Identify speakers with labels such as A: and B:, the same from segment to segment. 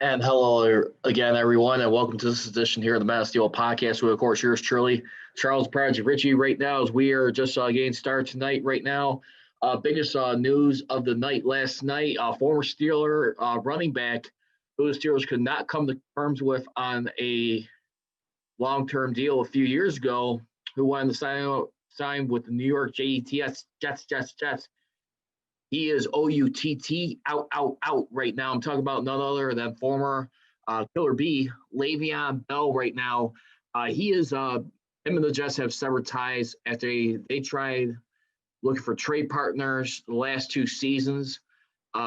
A: And hello again, everyone, and welcome to this edition here of the Mass Steel Podcast. With, of course, yours truly, Charles Prodigy Richey. Right now, as we are just getting started tonight, right now, biggest news of the night last night: former Steeler running back, who the Steelers could not come to terms with on a long-term deal a few years ago, who wanted to sign with the New York Jets. He is OUTT out right now. I'm talking about none other than former Killer B, Le'Veon Bell right now. He is him and the Jets have severed ties after they tried looking for trade partners the last two seasons.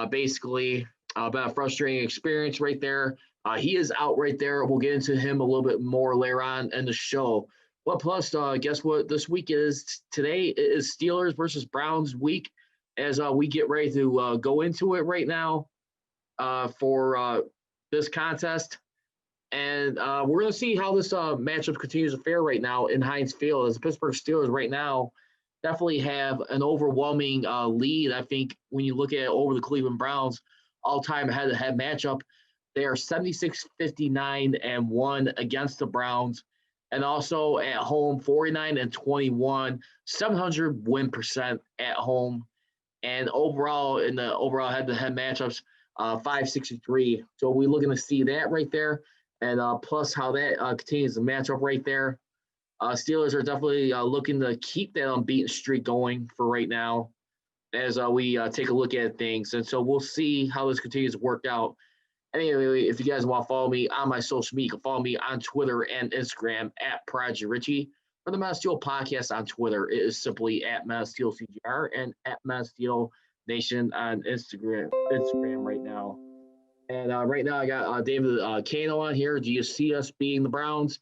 A: Basically, been a frustrating experience right there. He is out right there. We'll get into him a little bit more later on in the show. Well, plus, guess what this week is? Today is Steelers versus Browns week as we get ready to go into it right now for this contest. And we're going to see how this matchup continues to fare right now in Heinz Field, as the Pittsburgh Steelers right now definitely have an overwhelming lead. I think when you look at it over the Cleveland Browns all-time head-to-head matchup, they are 76-59-1 against the Browns. And also at home, 49-21, 700 win percent at home. And overall, in the overall head-to-head matchups, 563. So we're looking to see that right there, and plus how that continues to match up right there. Steelers are definitely looking to keep that unbeaten streak going for right now as we take a look at things. And so we'll see how this continues to work out. Anyway, if you guys want to follow me on my social media, you can follow me on Twitter and Instagram at Prodigy Richey. For the Mass Steel Podcast on Twitter, it is simply at Mass Steel CGR and at Mass Steel Nation on Instagram right now. And right now, I got David Kano on here. Do you see us beating the Browns?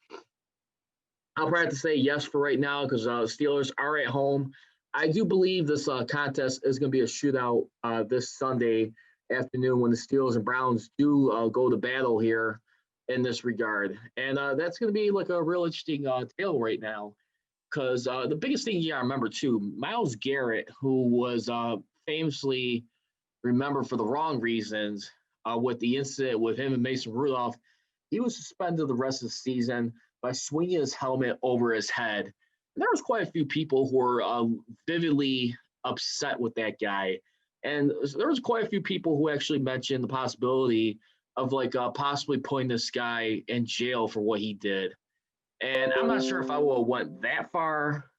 A: I'll probably have to say yes for right now because Steelers are at home. I do believe this contest is going to be a shootout this Sunday afternoon when the Steelers and Browns do go to battle here in this regard. And that's going to be like a real interesting tale right now because the biggest thing you got to remember, too, Myles Garrett, who was famously remembered for the wrong reasons with the incident with him and Mason Rudolph, he was suspended the rest of the season by swinging his helmet over his head. And there was quite a few people who were vividly upset with that guy. And there was quite a few people who actually mentioned the possibility of like possibly putting this guy in jail for what he did. And I'm not sure if I would have went that far,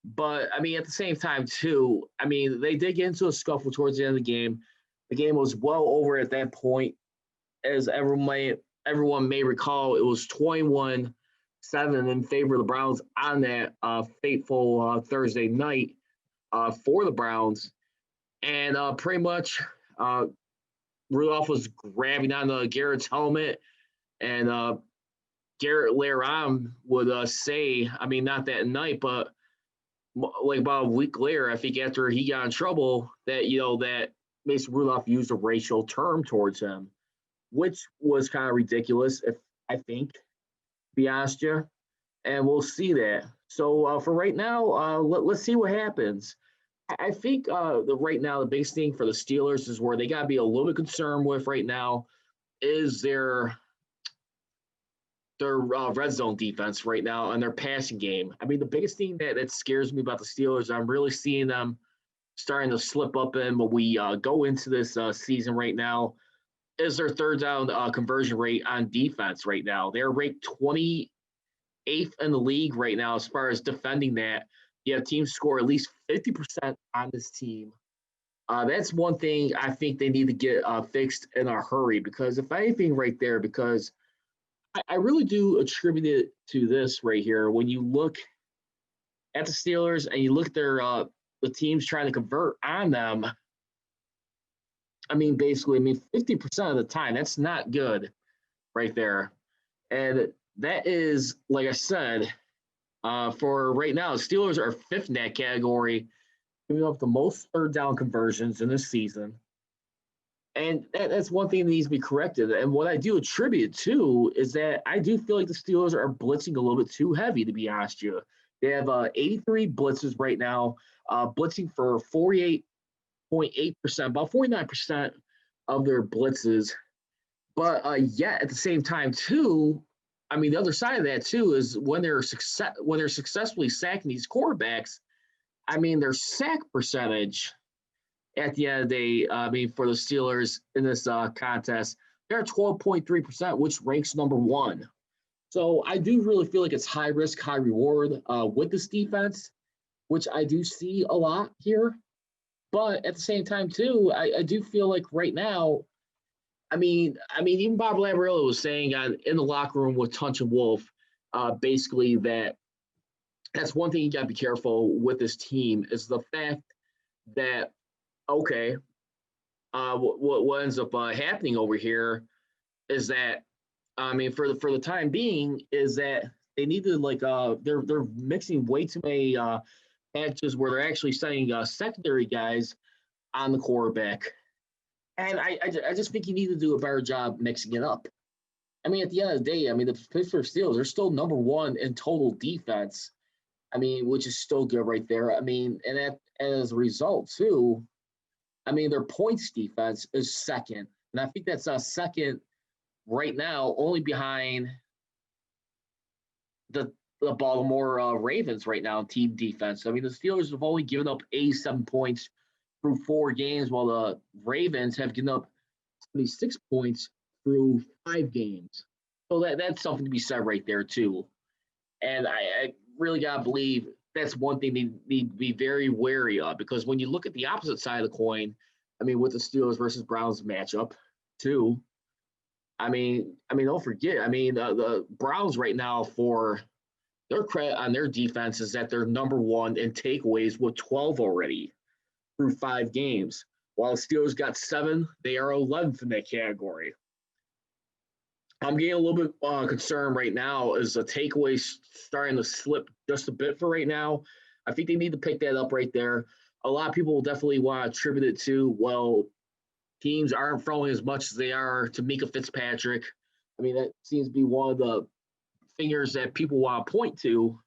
A: but I mean, at the same time too, I mean, they did get into a scuffle towards the end of the game. The game was well over at that point. As everyone may recall, it was 21-7 in favor of the Browns on that fateful Thursday night for the Browns. And pretty much Rudolph was grabbing onto Garrett's helmet, and Garrett later on would say, I mean, not that night, but like about a week later, I think after he got in trouble, that, that Mason Rudolph used a racial term towards him, which was kind of ridiculous, if I think, to be honest with you. And we'll see that. So for right now, let's see what happens. I think right now the biggest thing for the Steelers is where they got to be a little bit concerned with right now is their red zone defense right now and their passing game. I mean, the biggest thing that scares me about the Steelers, I'm really seeing them starting to slip up in when we go into this season right now, is their third down conversion rate on defense right now. They're ranked 28th in the league right now as far as defending that. You have teams score at least 50% on this team. That's one thing I think they need to get fixed in a hurry because if anything right there, because I really do attribute it to this right here. When you look at the Steelers and you look at their the teams trying to convert on them, I mean, basically, 50% of the time, that's not good right there. And that is, like I said, for right now, the Steelers are fifth in that category, giving up the most third down conversions in this season. And that's one thing that needs to be corrected. And what I do attribute to is that I do feel like the Steelers are blitzing a little bit too heavy, to be honest with you. They have 83 blitzes right now, blitzing for 48.8%, about 49% of their blitzes. But yet at the same time too, I mean the other side of that too is when they're successfully sacking these quarterbacks. I mean their sack percentage at the end of the day. I mean for the Steelers in this contest, they're at 12.3%, which ranks number one. So I do really feel like it's high risk, high reward with this defense, which I do see a lot here. But at the same time, too, I do feel like right now, even Bob Lavarello was saying in the locker room with Tunch and Wolf, basically that's one thing you got to be careful with this team is the fact that okay, what ends up happening over here is that for the time being is that they need to they're mixing way too many packages where they're actually sending secondary guys on the quarterback, and I just think you need to do a better job mixing it up. I mean, at the end of the day, I mean the Pittsburgh Steelers are still number one in total defense. I mean, which is still good right there. I mean, and as a result too, I mean their points defense is second, and I think that's second right now, only behind the Baltimore Ravens right now in team defense. I mean, the Steelers have only given up 87 points through 4 games, while the Ravens have given up 76 points through 5 games. So that's something to be said right there, too. And I really got to believe that's one thing they need to be very wary of, because when you look at the opposite side of the coin, I mean, with the Steelers versus Browns matchup, too, don't forget. The Browns right now for their credit on their defense is that they're number one in takeaways with 12 already through 5 games. While the Steelers got 7, they are 11th in that category. I'm getting a little bit concerned right now as the takeaways starting to slip just a bit for right now. I think they need to pick that up right there. A lot of people will definitely want to attribute it to, well, teams aren't throwing as much as they are to Mika Fitzpatrick. I mean, that seems to be one of the fingers that people want to point to.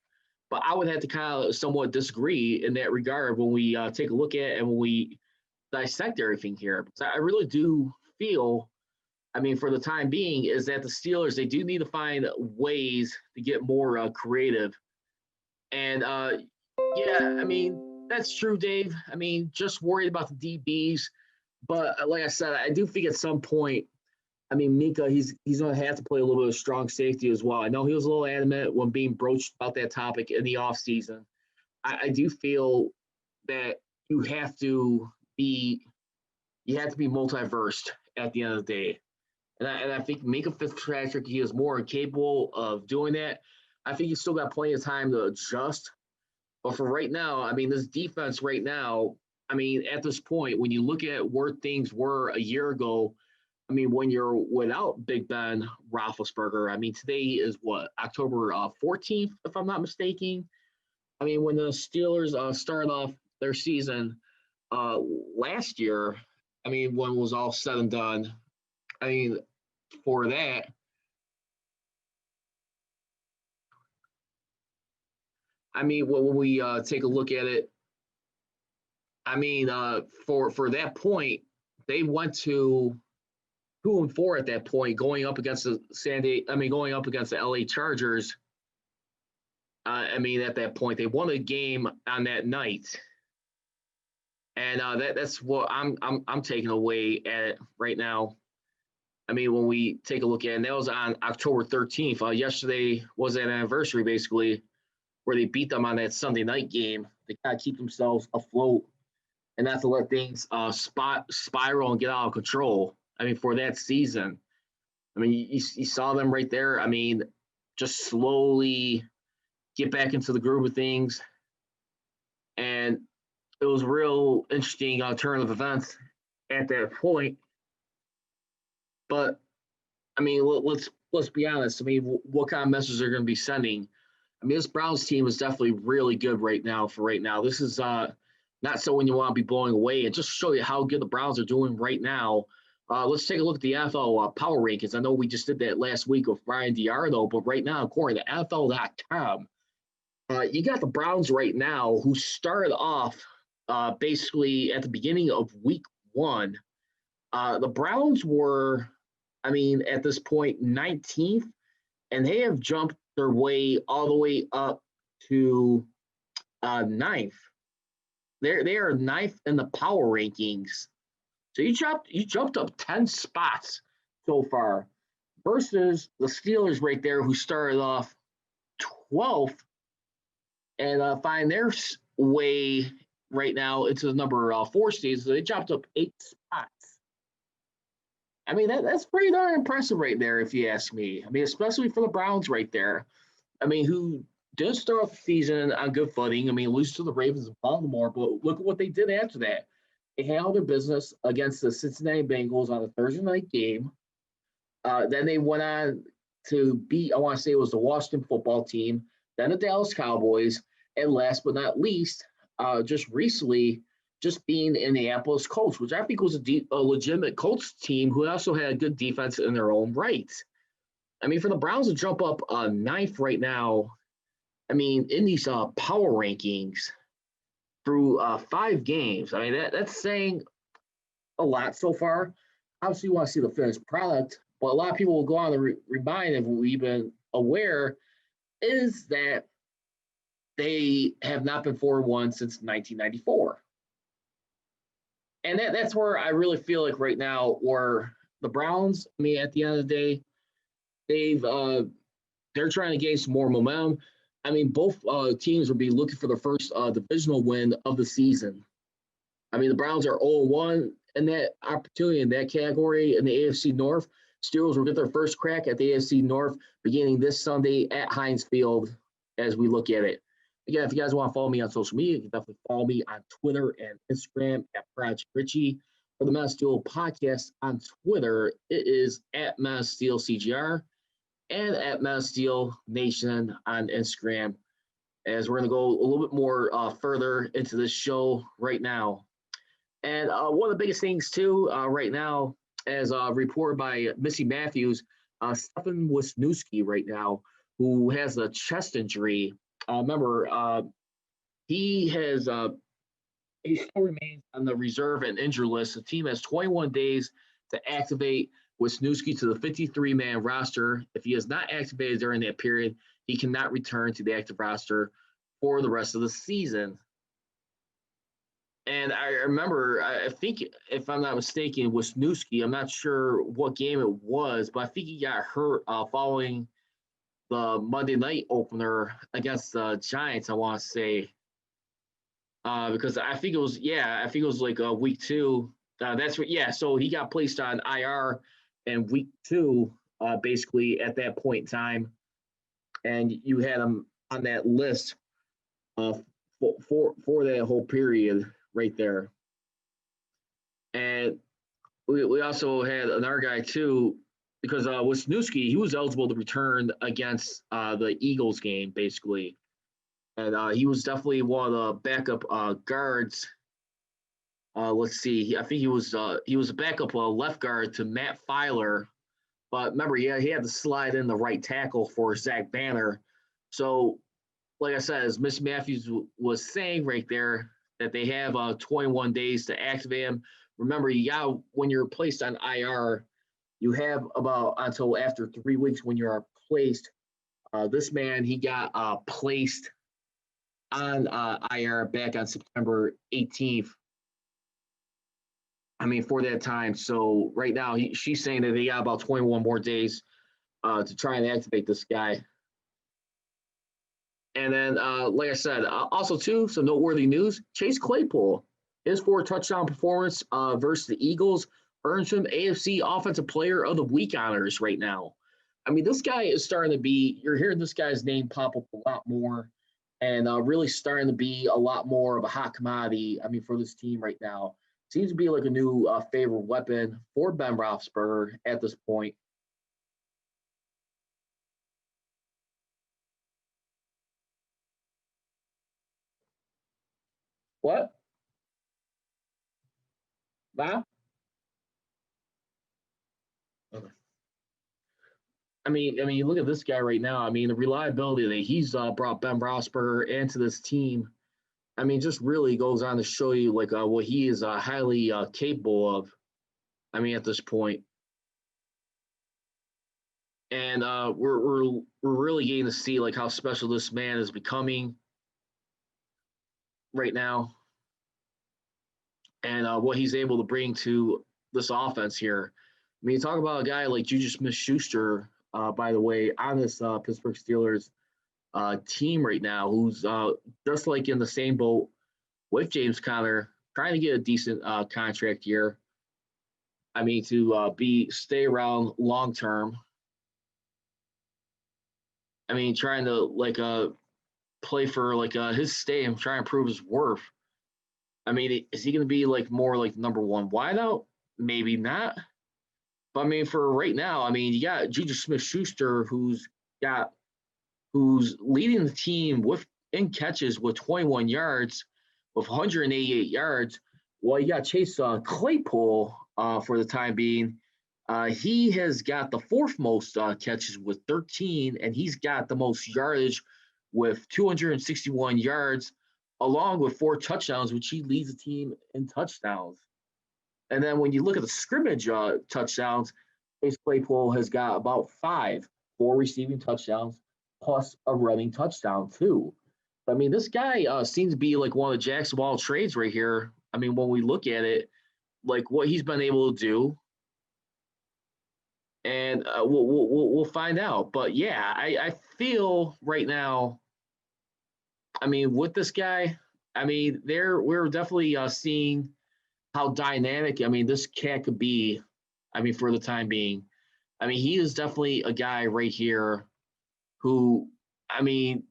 A: But I would have to kind of somewhat disagree in that regard when we take a look at it and when we dissect everything here. Because I really do feel, for the time being, is that the Steelers, they do need to find ways to get more creative. And, that's true, Dave. Just worried about the DBs. But like I said, I do think at some point, Mika, he's going to have to play a little bit of strong safety as well. I know he was a little adamant when being broached about that topic in the offseason. I do feel that you have to be multiversed at the end of the day. And I think Mika Fitzpatrick, he is more capable of doing that. I think he's still got plenty of time to adjust. But for right now, this defense right now, at this point, when you look at where things were a year ago, when you're without Big Ben Roethlisberger, today is what, October 14th, if I'm not mistaken. When the Steelers started off their season last year, when it was all said and done, for that, when we take a look at it, for that point, they went to 2-4 at that point, going up against going up against the LA Chargers. At that point, they won a game on that night, and that's what I'm taking away at it right now. When we take a look at it, and that was on October 13th. Yesterday was an anniversary, basically, where they beat them on that Sunday night game. They kind of keep themselves afloat and not to let things spiral and get out of control. For that season, you saw them right there. Just slowly get back into the groove of things. And it was a real interesting turn of events at that point. But, let's be honest. What kind of messages are going to be sending? This Browns team is definitely really good right now. This is not someone you want to be blowing away. And just show you how good the Browns are doing right now. Let's take a look at the NFL Power Rankings. I know we just did that last week with Brian DiArdo, but right now, according to NFL.com, you got the Browns right now who started off basically at the beginning of week 1. The Browns were I mean, at this point, 19th, and they have jumped their way all the way up to ninth. They are ninth in the power rankings. So you jumped up 10 spots so far versus the Steelers right there who started off 12th and find their way right now into the number 4 seed. So they jumped up 8 spots. I mean, that's pretty darn impressive right there, if you ask me. I mean, especially for the Browns right there. I mean, who did start off the season on good footing. I mean, lose to the Ravens of Baltimore, but look at what they did after that. They handled their business against the Cincinnati Bengals on a Thursday night game. Then they went on to beat, I want to say it was the Washington football team, then the Dallas Cowboys, and last but not least, just recently, just being Indianapolis Colts, which I think was a legitimate Colts team who also had a good defense in their own right. I mean, for the Browns to jump up ninth right now, I mean, in these power rankings through 5 games, I mean, that's saying a lot so far. Obviously, you want to see the finished product, but a lot of people will go on to remind, if we've been aware, is that they have not been 4-1 since 1994. And that's where I really feel like right now, where the Browns, I mean, at the end of the day, they're trying to gain some more momentum. I mean, both teams will be looking for the first divisional win of the season. I mean, the Browns are 0-1 in that opportunity in that category in the AFC North. Steelers will get their first crack at the AFC North beginning this Sunday at Heinz Field as we look at it. Again, if you guys want to follow me on social media, you can definitely follow me on Twitter and Instagram at Prodigy Richey. For the Man of Steel podcast on Twitter, it is at Man of Steel CGR and at Man of Steel Nation on Instagram. As we're going to go a little bit more further into this show right now. And one of the biggest things, too, right now, as reported by Missy Matthews, Stefan Wisniewski right now, who has a chest injury. Remember, he still remains on the reserve and injured list. The team has 21 days to activate Wisniewski to the 53-man roster. If he is not activated during that period, he cannot return to the active roster for the rest of the season. And I remember, I think, if I'm not mistaken, Wisniewski, I'm not sure what game it was, but I think he got hurt following the Monday night opener against the Giants, I want to say. Because I think it was like week 2. So he got placed on IR in week 2, basically at that point in time. And you had him on that list for that whole period right there. And we also had another guy too, because Wisniewski, he was eligible to return against the Eagles game, basically. And he was definitely one of the backup guards. Let's see. I think he was a backup left guard to Matt Filer. But remember, he had to slide in the right tackle for Zach Banner. So, like I said, as Miss Matthews was saying right there, that they have 21 days to activate him. Remember, when you're placed on IR, you have about until after 3 weeks when you are placed. This man, he got placed on IR back on September 18th. I mean, for that time. So right now, she's saying that they got about 21 more days to try and activate this guy. And then, like I said, also, too, some noteworthy news. Chase Claypool, his 4-touchdown performance versus the Eagles earns him AFC Offensive Player of the Week honors right now. I mean, this guy is starting to be – you're hearing this guy's name pop up a lot more and really starting to be a lot more of a hot commodity, I mean, for this team right now. Seems to be like a new favorite weapon for Ben Roethlisberger at this point. What? Bob? Okay. I mean, you look at this guy right now. I mean, the reliability that he's brought Ben Roethlisberger into this team. I mean, just really goes on to show you like what he is highly capable of. I mean, at this point. and we're really getting to see like how special this man is becoming right now, and what he's able to bring to this offense here. I mean, you talk about a guy like Juju Smith-Schuster, by the way, on this Pittsburgh Steelers team right now, who's just like in the same boat with James Conner, trying to get a decent contract here. I mean, to be stay around long term. I mean, trying to like play for like his stay and try and prove his worth. I mean, is he going to be like more like number one wideout? Maybe not. But I mean, for right now, I mean, you got Juju Smith-Schuster, who's leading the team with in catches with 21 yards, with 188 yards. Well, you got Chase Claypool for the time being. He has got the fourth most catches with 13, and he's got the most yardage with 261 yards, along with 4 touchdowns, which he leads the team in touchdowns. And then when you look at the scrimmage touchdowns, Chase Claypool has got about 4 receiving touchdowns, plus a running touchdown too. I mean, this guy seems to be like one of the Jackson Wall trades right here. I mean, when we look at it, like what he's been able to do, and we'll find out. But yeah, I feel right now. I mean, with this guy, I mean, we're definitely seeing how dynamic. I mean, this cat could be. I mean, for the time being, I mean, he is definitely a guy right here who, I mean,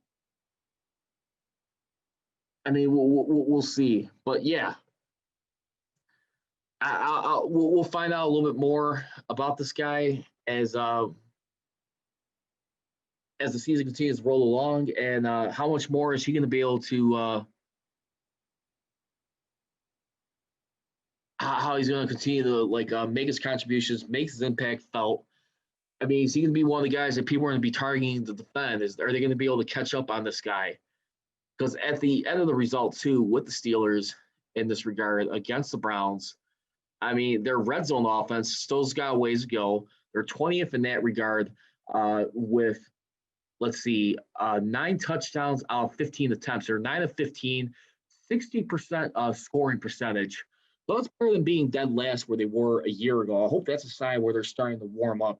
A: we'll see. But yeah, we'll find out a little bit more about this guy as the season continues to roll along, and how much more is he going to be able to how he's going to continue to like make his contributions, make his impact felt. I mean, is he going to be one of the guys that people are going to be targeting to defend? Are they going to be able to catch up on this guy? Because at the end of the result, too, with the Steelers in this regard against the Browns, I mean, their red zone offense still's got a ways to go. They're 20th in that regard with, let's see, 9 touchdowns out of 15 attempts. They're 9 of 15, 60% scoring percentage. So that's better than being dead last where they were a year ago. I hope that's a sign where they're starting to warm up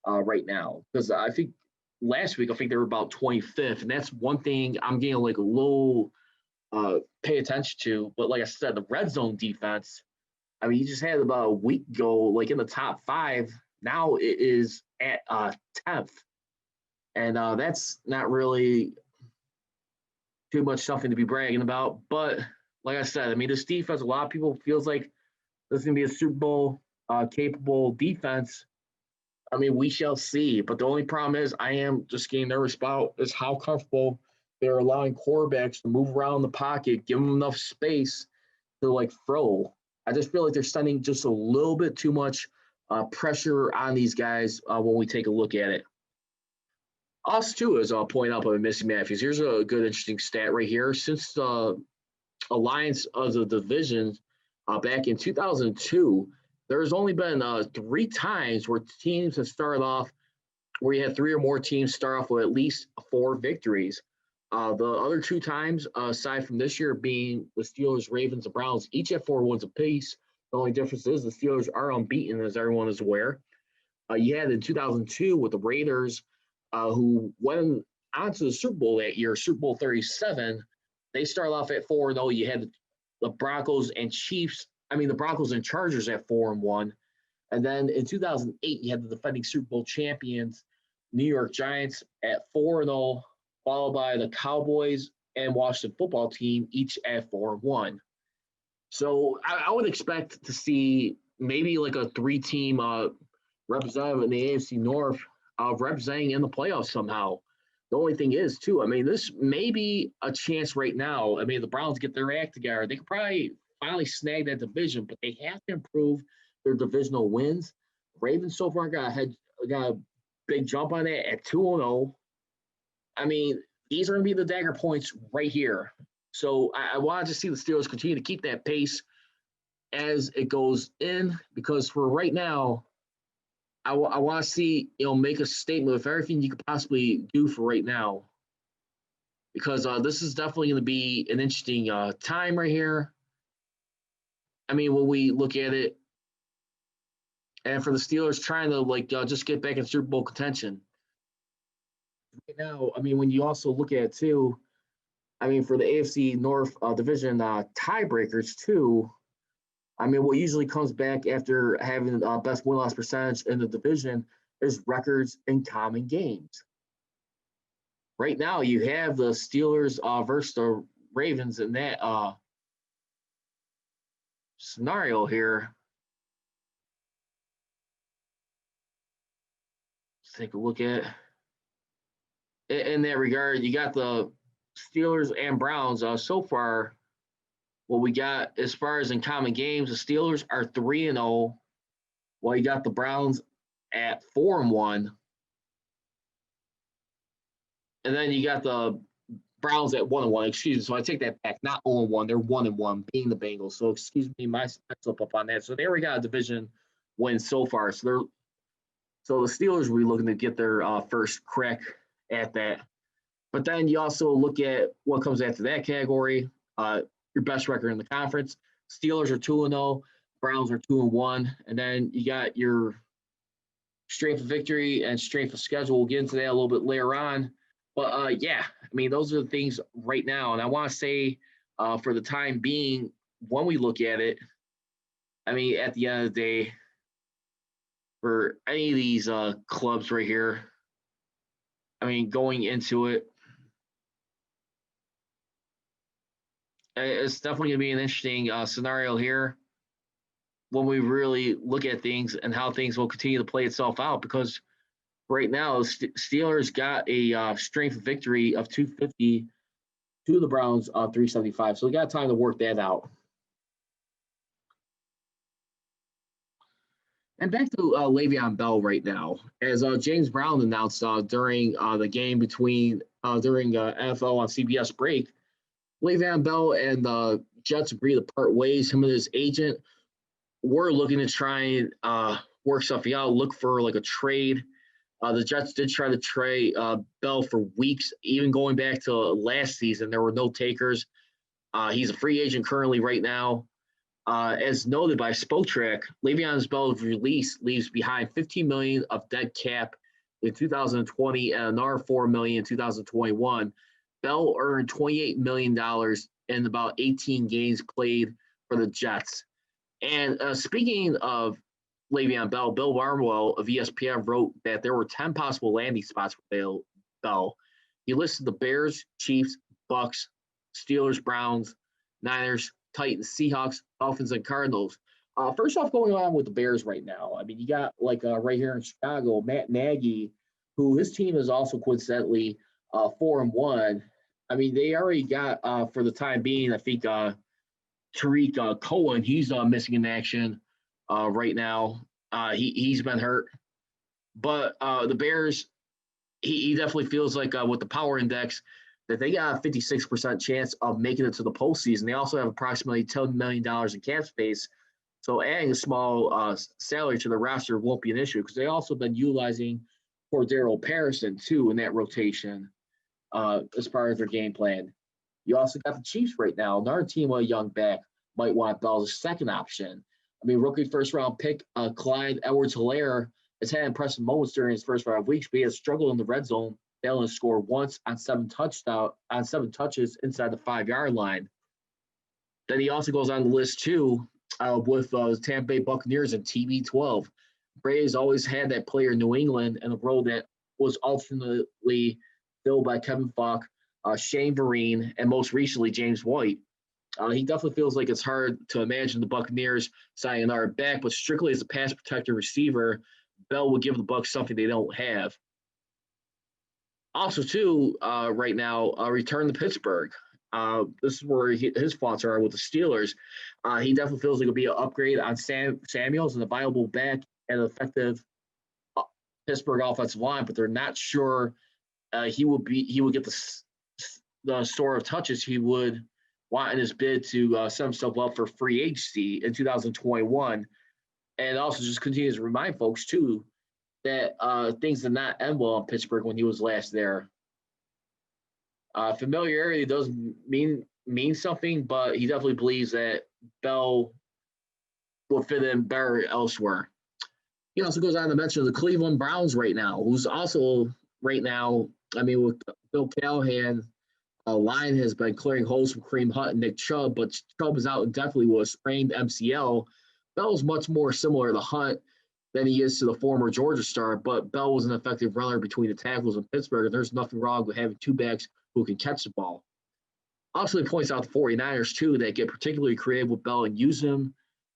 A: right now. Because I think last week, I think they were about 25th. And that's one thing I'm getting like a little pay attention to. But like I said, the red zone defense, I mean, you just had about a week ago, like in the top 5. Now it is at 10th. And that's not really too much something to be bragging about. But like I said, I mean, this defense, a lot of people feels like this is going to be a Super Bowl capable defense. I mean, we shall see. But the only problem is I am just getting nervous about is how comfortable they're allowing quarterbacks to move around the pocket, give them enough space to like throw. I just feel like they're sending just a little bit too much pressure on these guys when we take a look at it. Us too, as I'll point out by Missy Matthews. Here's a good, interesting stat right here. Since the alliance of the division back in 2002, there's only been 3 times where teams have started off where you had 3 or more teams start off with at least 4 victories. The other 2 times, aside from this year being the Steelers, Ravens, and Browns, each have 4 wins apiece. The only difference is the Steelers are unbeaten, as everyone is aware. You had in 2002 with the Raiders, who went on to the Super Bowl that year, Super Bowl 37. They started off at 4-0. You had the Broncos and Chiefs. I mean, the Broncos and Chargers at 4-1. And then in 2008, you had the defending Super Bowl champions, New York Giants, at 4-0, followed by the Cowboys and Washington football team, each at 4-1. So I would expect to see maybe like a 3-team representative in the AFC North representing in the playoffs somehow. The only thing is, too, I mean, this may be a chance right now. I mean, the Browns get their act together. They could probably finally snag that division, but they have to improve their divisional wins. Ravens so far got a big jump on that at 2-0. I mean, these are going to be the dagger points right here. So I wanted to see the Steelers continue to keep that pace as it goes in, because for right now, I want to see, make a statement of everything you could possibly do for right now, because this is definitely going to be an interesting time right here. I mean, when we look at it, and for the Steelers trying to just get back in Super Bowl contention right now. I mean, when you also look at it too, I mean, for the AFC North division tiebreakers too. I mean, what usually comes back after having the best win-loss percentage in the division is records in common games. Right now, you have the Steelers versus the Ravens in that scenario here. Let's take a look at in that regard. You got the Steelers and Browns so far. What we got as far as in common games, the Steelers are 3-0, while you got the Browns at 4-1, and then you got the Browns at 1-1. Excuse me, so I take that back. Not 0-1, they're 1-1, being the Bengals. So excuse me, my slip up on that. So there we got a division win so far. So the Steelers will be looking to get their first crack at that. But then you also look at what comes after that category. Your best record in the conference. Steelers are 2-0, Browns are 2-1, and then you got your strength of victory and strength of schedule. We'll get into that a little bit later on. But yeah, I mean, those are the things right now. And I want to say for the time being, when we look at it, I mean, at the end of the day, for any of these clubs right here, I mean, going into it, it's definitely going to be an interesting scenario here when we really look at things and how things will continue to play itself out. Because right now, Steelers got a strength of victory of 250 to the Browns 375. So we got time to work that out. And back to Le'Veon Bell right now, as James Brown announced during the game during NFL on CBS break. Le'Veon Bell and the Jets agreed to part ways. Him and his agent were looking to try and work something out, look for like a trade. The Jets did try to trade Bell for weeks, even going back to last season. There were no takers. He's a free agent currently right now. As noted by Spotrac, Le'Veon Bell's release leaves behind $15 million of dead cap in 2020 and another $4 million in 2021. Bell earned $28 million in about 18 games played for the Jets. And speaking of Le'Veon Bell, Bill Barnwell of ESPN wrote that there were 10 possible landing spots for Bell. He listed the Bears, Chiefs, Bucks, Steelers, Browns, Niners, Titans, Seahawks, Dolphins, and Cardinals. First off, going on with the Bears right now, I mean, you got right here in Chicago, Matt Nagy, who his team is also coincidentally 4-1. I mean, they already got for the time being, I think Tariq Cohen, he's missing in action right now. He's been hurt, but the Bears, he definitely feels like with the power index that they got a 56% chance of making it to the postseason. They also have approximately $10 million in cap space, so adding a small salary to the roster won't be an issue because they also been utilizing Cordero Patterson too in that rotation as far as their game plan. You also got the Chiefs right now. Another team with a young back might want Bell as a second option. I mean, rookie first-round pick Clyde Edwards-Helaire has had impressive moments during his first 5 weeks, but he has struggled in the red zone, failing to score once on 7 touches inside the 5-yard line. Then he also goes on the list too with Tampa Bay Buccaneers and TB12. Brady's always had that player in New England and a role that was ultimately filled by Kevin Falk, Shane Vereen, and most recently James White. He definitely feels like it's hard to imagine the Buccaneers signing another back, but strictly as a pass protector receiver, Bell will give the Bucs something they don't have. Also, too, right now, return to Pittsburgh. This is where his thoughts are with the Steelers. He definitely feels like it'll be an upgrade on Samuels and a viable back and effective Pittsburgh offensive line, but they're not sure he would get the sort of touches he would want in his bid to set himself up for free agency in 2021. And also just continues to remind folks, too, that things did not end well in Pittsburgh when he was last there. Familiarity does mean something, but he definitely believes that Bell will fit in better elsewhere. He also goes on to mention the Cleveland Browns right now, who's also right now, I mean, with Bill Callahan, line has been clearing holes from Kareem Hunt and Nick Chubb, but Chubb is out indefinitely with a sprained MCL. Bell is much more similar to Hunt than he is to the former Georgia star, but Bell was an effective runner between the tackles in Pittsburgh, and there's nothing wrong with having two backs who can catch the ball. Also, he points out the 49ers, too, that get particularly creative with Bell and use him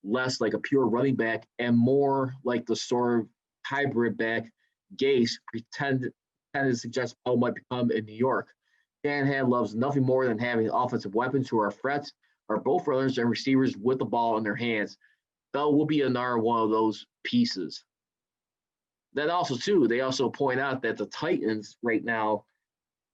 A: less like a pure running back and more like the sort of hybrid back Gase tended to suggest Bell might become in New York. Shanahan loves nothing more than having offensive weapons who are threats, are both runners and receivers with the ball in their hands. Bell will be another one of those pieces. Then also, too, they also point out that the Titans right now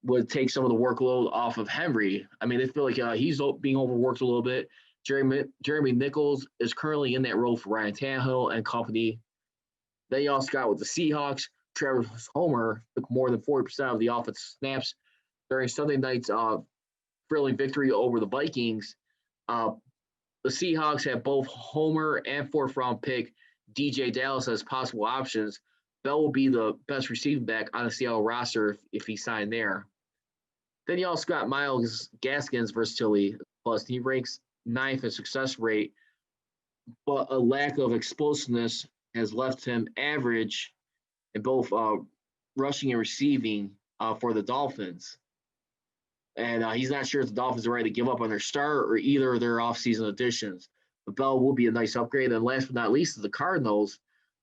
A: would take some of the workload off of Henry. I mean, they feel like he's being overworked a little bit. Jeremy Nichols is currently in that role for Ryan Tannehill and company. Then you also got with the Seahawks, Travis Homer took more than 40% of the offensive snaps during Sunday night's thrilling victory over the Vikings. The Seahawks have both Homer and fourth-round pick DJ Dallas as possible options. Bell will be the best receiving back on the Seattle roster if he signed there. Then you also got Myles Gaskin's versatility, plus he ranks 9th in success rate, but a lack of explosiveness has left him average in both rushing and receiving for the Dolphins. And he's not sure if the Dolphins are ready to give up on their star or either of their offseason additions. But Bell will be a nice upgrade. And last but not least, is the Cardinals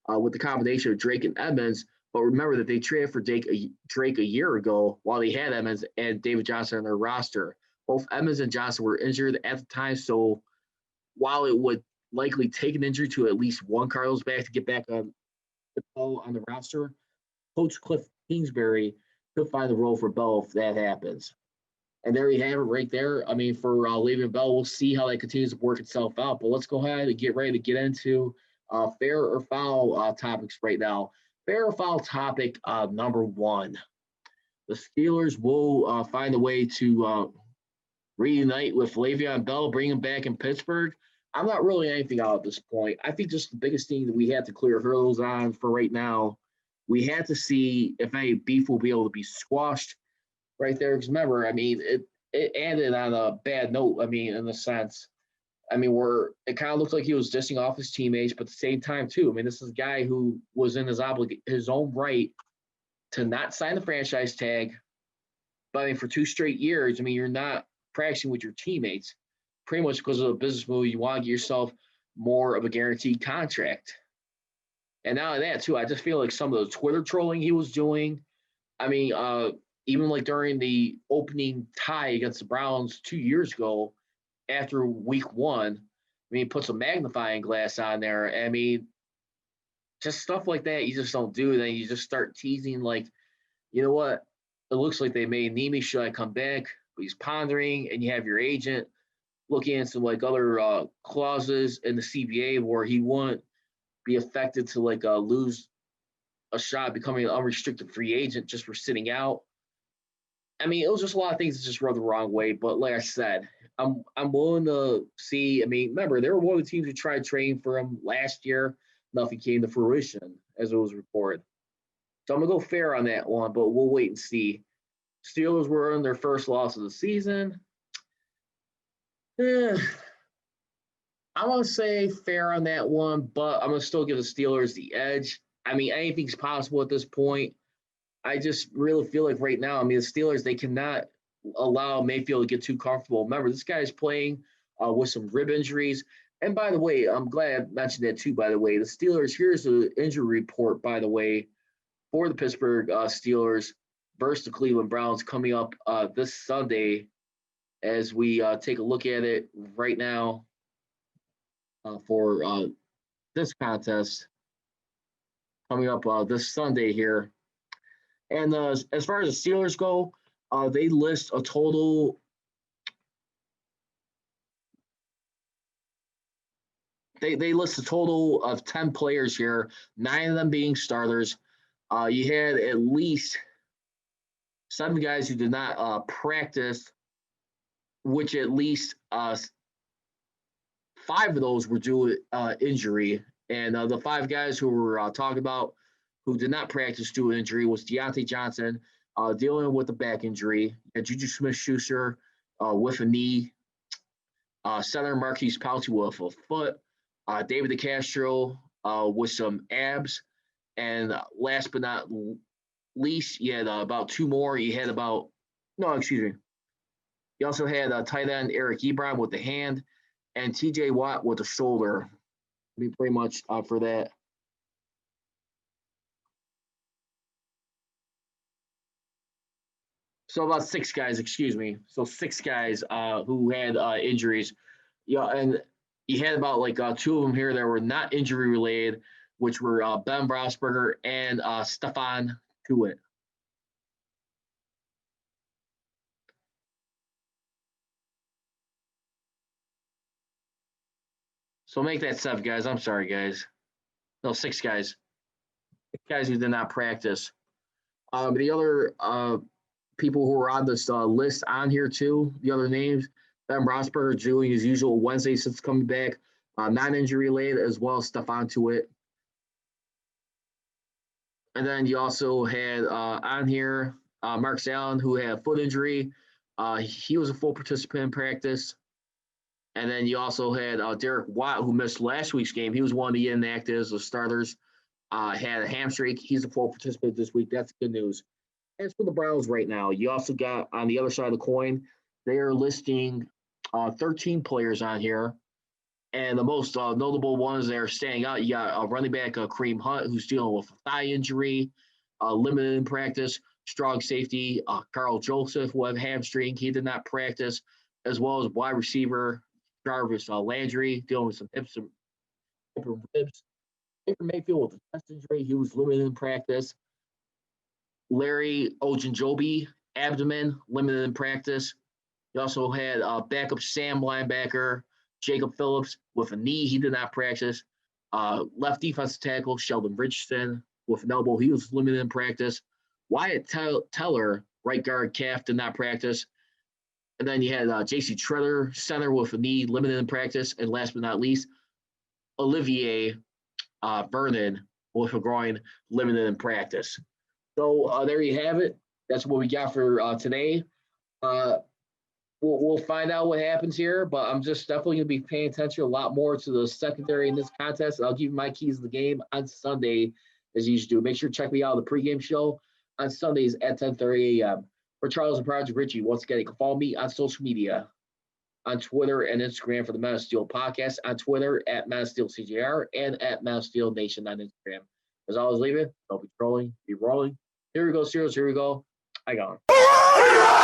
A: with the combination of Drake and Edmonds. But remember that they traded for Drake a year ago while they had Edmonds and David Johnson on their roster. Both Edmonds and Johnson were injured at the time, so while it would likely take an injury to at least one Cardinals back to get back on the roster, Coach Cliff Kingsbury could find the role for Bell if that happens. And there you have it right there. I mean, for Le'Veon Bell, we'll see how that continues to work itself out. But let's go ahead and get ready to get into fair or foul topics right now. Fair or foul topic number one. The Steelers will find a way to reunite with Le'Veon Bell, bring him back in Pittsburgh. I'm not really anything out at this point. I think just the biggest thing that we have to clear hurdles on for right now, we have to see if any beef will be able to be squashed right there. Because remember, I mean, it ended on a bad note. I mean, in the sense, I mean, it kind of looked like he was dissing off his teammates, but at the same time, too, I mean, this is a guy who was in his own right to not sign the franchise tag. But I mean, for 2 straight years, I mean, you're not practicing with your teammates, pretty much because of a business move. You want to get yourself more of a guaranteed contract. And not only that, too, I just feel like some of the Twitter trolling he was doing, I mean, even like during the opening tie against the Browns 2 years ago, after week 1, I mean, puts a magnifying glass on there. I mean, just stuff like that you just don't do. Then you just start teasing like, you know what? It looks like they may need me. Should I come back? But he's pondering, and you have your agent looking into like other clauses in the CBA where he won't be affected to like lose a shot becoming an unrestricted free agent just for sitting out. I mean, it was just a lot of things that just rubbed the wrong way. But like I said, I'm willing to see. I mean, remember, they were one of the teams who tried trading for him last year. Nothing came to fruition, as it was reported. So I'm going to go fair on that one, but we'll wait and see. Steelers were in their first loss of the season. I'm going to say fair on that one, but I'm going to still give the Steelers the edge. I mean, anything's possible at this point. I just really feel like right now, I mean, the Steelers, they cannot allow Mayfield to get too comfortable. Remember, this guy's playing with some rib injuries. And by the way, I'm glad I mentioned that too, by the way. The Steelers, here's the injury report, by the way, for the Pittsburgh Steelers versus the Cleveland Browns coming up this Sunday as we take a look at it right now for this contest coming up this Sunday here. And as far as the Steelers go, they list a total. They list a total of 10 players here, 9 of them being starters. You had at least 7 guys who did not practice, which at least 5 of those were due to injury. And the 5 guys who were talking about who did not practice due to injury was Deontay Johnson dealing with a back injury, and Juju Smith-Schuster with a knee, center Marquise Pouncey with a foot, David DeCastro with some abs, and last but not least, you had about 2 more. You had about no, excuse me. You also had tight end Eric Ebron with the hand, and T.J. Watt with the shoulder. I mean, pretty much for that. So about 6 guys, excuse me. So 6 guys who had injuries. Yeah, and you had about like 2 of them here that were not injury related, which were Ben Brosberger and Stefan Tuitt. So make that 7 guys. I'm sorry, guys. No, 6 guys. 6 guys who did not practice. The other people who were on this list on here too, the other names, Ben Rosberg doing his usual Wednesday since coming back, non-injury related, as well as Stefan Tuitt. And then you also had on here Mark Allen, who had a foot injury. He was a full participant in practice. And then you also had Derek Watt, who missed last week's game. He was one of the inactives, the starters. Had a hamstring. He's a full participant this week. That's good news. As for the Browns right now, you also got on the other side of the coin, they are listing 13 players on here. And the most notable ones that are standing out, you got running back Kareem Hunt, who's dealing with a thigh injury, limited in practice. Strong safety Carl Joseph with a hamstring. He did not practice, as well as wide receiver Jarvis Landry dealing with some hips and ribs. Baker Mayfield with a chest injury. He was limited in practice. Larry Ogunjobi, abdomen, limited in practice. You also had backup Sam linebacker Jacob Phillips with a knee. He did not practice. Left defensive tackle Sheldon Richardson with an elbow. He was limited in practice. Wyatt Teller, right guard calf, did not practice. And then you had J.C. Treader, center with a knee, limited in practice. And last but not least, Olivier Vernon with a groin, limited in practice. So there you have it. That's what we got for today. We'll find out what happens here, but I'm just definitely going to be paying attention a lot more to the secondary in this contest. And I'll give you my keys to the game on Sunday, as you usually do. Make sure to check me out on the pregame show on Sundays at 10:30 a.m. For Charles and Prodigy Richey, once again, you can follow me on social media, on Twitter and Instagram for the Men of Steel podcast, on Twitter at Men of Steel CJR, and at Men of Steel Nation on Instagram. As always, leave it. Don't be trolling, be rolling. Here we go, Steelers. Here we go. I got him.